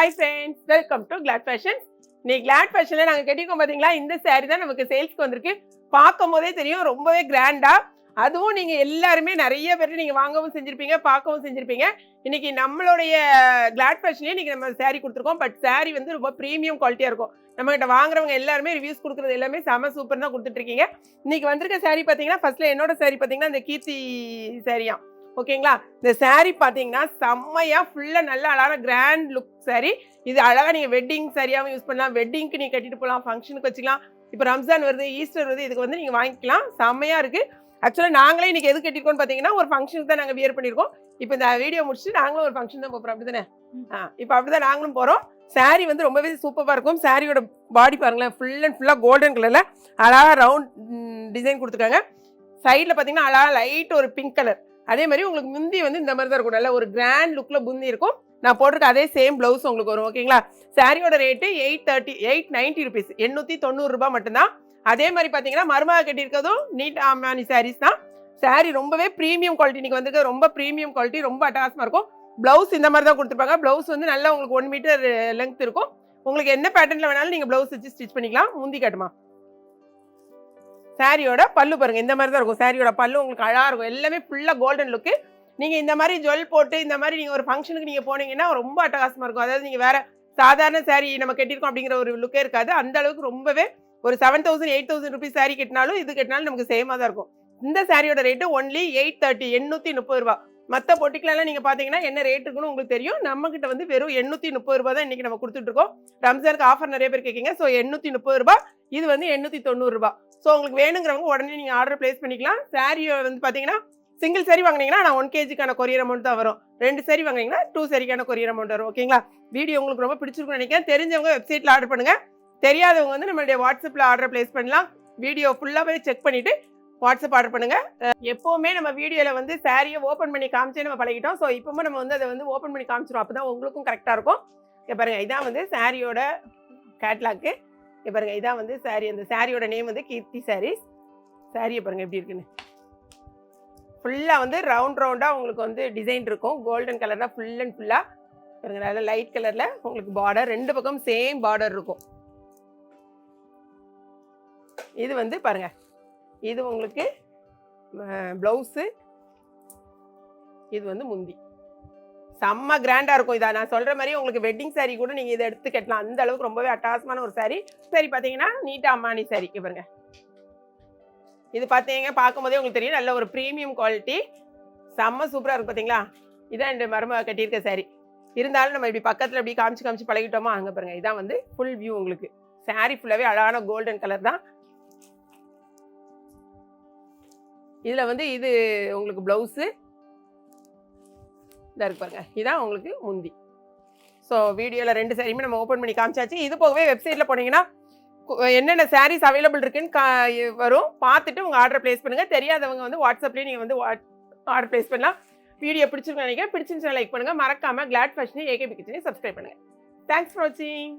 Hi friends, welcome to Glad Fashions. நீ Glad Fashionல நாங்க கட்டிருக்கோம் பாத்தீங்களா, இந்த saree தான் நமக்கு சேல்ஸ்க்கு வந்திருக்கு. பார்க்கும்போதே தெரியும் ரொம்பவே கிராண்டா. அதுவும் நீங்க எல்லாருமே நிறைய பேர் நீங்க வாங்கவும் செஞ்சிருப்பீங்க, பார்க்கவும் செஞ்சிருப்பீங்க. இன்னைக்கு நம்மளுடைய Glad Fashionலயே இன்னைக்கு நம்ம saree கொடுத்துருக்கோம். பட் saree வந்து ரொம்ப பிரீமியம் குவாலிட்டியா இருக்கும். நம்ம கிட்ட வாங்குறவங்க எல்லாருமே ரிவ்யூஸ் கொடுக்குறது எல்லாமே செம சூப்பர் தான் கொடுத்துட்டு இருக்கீங்க. இன்னைக்கு வந்திருக்க saree பாத்தீங்கன்னா, ஃபர்ஸ்ட்ல என்னோட saree பாத்தீங்கன்னா இந்த கீர்த்தி சாரியா. ஓகேங்களா, இந்த saree பாத்தீங்கன்னா செம்மையா ஃபுல்லா நல்ல அழகான கிராண்ட் லுக் saree. இது அழகா நீங்க வெட்டிங் சரியாவும் யூஸ் பண்ணலாம், வெட்டிங்க்கு நீங்க கட்டிட்டு போகலாம், ஃபங்க்ஷனுக்கு வச்சுக்கலாம். இப்போ ரம்ஜான் வருது, ஈஸ்டர் வருது, இதுக்கு வந்து நீங்க வாங்கிக்கலாம். செம்மையா இருக்கு. ஆக்சுவலாக நாங்களே இன்னைக்கு எது கட்டிருக்கோம்னு பார்த்தீங்கன்னா ஒரு ஃபங்க்ஷனுக்கு தான் நாங்கள் வியர் பண்ணியிருக்கோம். இப்போ இந்த வீடியோ முடிச்சுட்டு நாங்களும் ஒரு ஃபங்க்ஷன் தான் போகிறோம், அப்படி தானே? இப்போ அப்படி தான் நாங்களும் போகிறோம். saree வந்து ரொம்பவே சூப்பராக இருக்கும். சாரியோட பாடி பாருங்களேன், ஃபுல் அண்ட் ஃபுல்லாக கோல்டன் கலரில் அழகாக ரவுண்ட் டிசைன் கொடுத்துருக்காங்க. சைடில் பார்த்தீங்கன்னா அழகாக லைட் ஒரு பிங்க் கலர். அதே மாதிரி உங்களுக்கு முந்தி வந்து இந்த மாதிரி தான் இருக்கும், நல்ல ஒரு கிராண்ட் லுக்கில் முந்தி இருக்கும். நான் போட்டிருக்க அதே சேம் ப்ளவுஸ் உங்களுக்கு வரும். ஓகேங்களா, சாரியோட ரேட்டு 890 ருபீஸ், 890 ரூபாய் மட்டும்தான். அதே மாதிரி பார்த்தீங்கன்னா மருமக கட்டியிருக்கிறதும் நீட் ஆமானி சாரீஸ் தான். சாரீ ரொம்பவே ப்ரீமியம் குவாலிட்டி இன்னைக்கு வந்துருக்கு, ரொம்ப ப்ரீமியம் குவாலிட்டி, ரொம்ப அட்டகாசமாக இருக்கும். ப்ளவுஸ் இந்த மாதிரி தான் கொடுத்துருப்பாங்க. ப்ளவுஸ் வந்து நல்லா உங்களுக்கு 1 மீட்டர் லென்த் இருக்கும். உங்களுக்கு என்ன பேட்டர்னில் வேணாலும் நீங்கள் ப்ளவுஸ் வச்சு ஸ்டிச் பண்ணிக்கலாம். முந்தி காட்டுமா, சாரியோட பல்லு பாருங்க, இந்த மாதிரி தான் இருக்கும். சாரியோட பல்லு உங்களுக்கு அழகாக இருக்கும், எல்லாமே ஃபுல்லாக கோல்டன் லுக்கு. நீங்கள் இந்த மாதிரி ஜுவல் போட்டு இந்த மாதிரி நீங்கள் ஒரு ஃபங்க்ஷனுக்கு நீங்கள் போனீங்கன்னா ரொம்ப அட்டகாசமாக இருக்கும். அதாவது நீங்கள் வேறு சாதாரண சாரீ நம்ம கட்டியிருக்கோம் அப்படிங்கிற ஒரு லுக்கே இருக்காது. அந்த அளவுக்கு ரொம்பவே ஒரு 7000 8000 ருபீஸ் சாரீ கட்டினாலும் இது கட்டினாலும் நமக்கு சேமாக தான் இருக்கும். இந்த சாரியோட ரேட்டு ஒன்லி 830, 830 ரூபா. மற்ற பொட்டிக்கெலாம் நீங்கள் பார்த்தீங்கன்னா என்ன ரேட் இருக்குன்னு உங்களுக்கு தெரியும். நம்மக்கிட்ட வந்து வெறும் 830 ரூபா தான் இன்றைக்கி நம்ம கொடுத்துட்ருக்கோம். ரம்ஜானுக்கு ஆஃபர் நிறைய பேர் கேட்குங்க. ஸோ 830 ரூபா, இது வந்து 890 ரூபா. ஸோ உங்களுக்கு வேணுங்கிறவங்க உடனே நீங்கள் ஆர்டர் ப்ளேஸ் பண்ணிக்கலாம். சாரியை வந்து பார்த்தீங்கன்னா சிங்கிள் சாரி வாங்கினீங்கன்னா நான் 1 kgக்கான கொரியர் அமௌண்ட் தான் வரும். 2 சாரி வாங்கினீங்கன்னா 2 சாரிக்கான கொரியர் அமௌண்ட் வரும். ஓகேங்களா, வீடியோ உங்களுக்கு ரொம்ப பிடிச்சிருக்குன்னு நினைக்கிறேன். தெரிஞ்சவங்க வெப்சைட்டில் ஆர்டர் பண்ணுங்கள், தெரியாதவங்க வந்து நம்மளுடைய வாட்ஸ்அப்பில் ஆர்டர் ப்ளேஸ் பண்ணலாம். வீடியோ ஃபுல்லாகவே செக் பண்ணிவிட்டு வாட்ஸ்அப் ஆர்டர் பண்ணுங்கள். எப்போவுமே நம்ம வீடியோவில் வந்து சாரியை ஓப்பன் பண்ணி காமிச்சே நம்ம பழகிட்டோம். ஸோ இப்போவும் நம்ம வந்து அதை வந்து ஓப்பன் பண்ணி காமிச்சிடும், அப்போ தான் உங்களுக்கும் கரெக்டாக இருக்கும். இங்கே பாருங்கள், இதான் வந்து சாரியோட கேட்லாக்கு. இங்கே பாருங்கள், இதான் வந்து சாரி. அந்த சாரியோட நேம் வந்து கீர்த்தி சாரீஸ். சாரியை பாருங்கள் எப்படி இருக்குன்னு. ஃபுல்லாக வந்து ரவுண்டாக உங்களுக்கு வந்து டிசைன் இருக்கும். கோல்டன் கலர் தான் ஃபுல் அண்ட் ஃபுல்லாக பாருங்கள். நல்ல லைட் கலரில் உங்களுக்கு பார்டர், 2 பக்கம் சேம் பார்டர் இருக்கும். இது வந்து பாருங்கள், இது உங்களுக்கு ப்ளவுஸு, இது வந்து முந்தி. செம்ம கிராண்டாக இருக்கும். இதை நான் சொல்கிற மாதிரி உங்களுக்கு வெட்டிங் சாரீ கூட நீங்கள் இதை எடுத்து கட்டலாம், அந்த அளவுக்கு ரொம்பவே அட்டகாசமான ஒரு சாரீ. சரி பார்த்தீங்கன்னா நீட்டா அம்மானி சாரீ பாருங்க. இது பார்த்தீங்க பார்க்கும்போதே உங்களுக்கு தெரியும், நல்ல ஒரு ப்ரீமியம் குவாலிட்டி, செம்ம சூப்பராக இருக்கும். பார்த்தீங்களா, இதான் இந்த மருமக கட்டியிருக்க சாரீ. இருந்தாலும் நம்ம இப்படி பக்கத்தில் இப்படி காமிச்சு பழகிட்டோமா. அங்கே பாருங்கள், இதான் வந்து ஃபுல் வியூ. உங்களுக்கு சாரீ ஃபுல்லாகவே அழகான கோல்டன் கலர் தான். இதில் வந்து இது உங்களுக்கு ப்ளவுஸு இதாக இருக்கு பாருங்கள், இதான் உங்களுக்கு முந்தி. ஸோ வீடியோவில் 2 சாரியுமே நம்ம ஓப்பன் பண்ணி காமிச்சாச்சு. இது போகவே வெப்சைட்டில் போனீங்கன்னா என்னென்ன சாரீஸ் அவைலபிள் இருக்குன்னு வரும், பார்த்துட்டு உங்கள் ஆர்டர் ப்ளேஸ் பண்ணுங்கள். தெரியாதவங்க வந்து வாட்ஸ்அப்லேயே நீங்கள் வந்து ஆர்டர் ப்ளேஸ் பண்ணலாம். வீடியோ பிடிச்சிருக்கேன் நினைக்கிறேன். பிடிச்சிருந்துச்சுன்னா லைக் பண்ணுங்கள். மறக்காமல் Glad Fashion AKB கிச்சனை சப்ஸ்கிரைப் பண்ணுங்கள். தேங்க்ஸ் ஃபார் வாட்சிங்.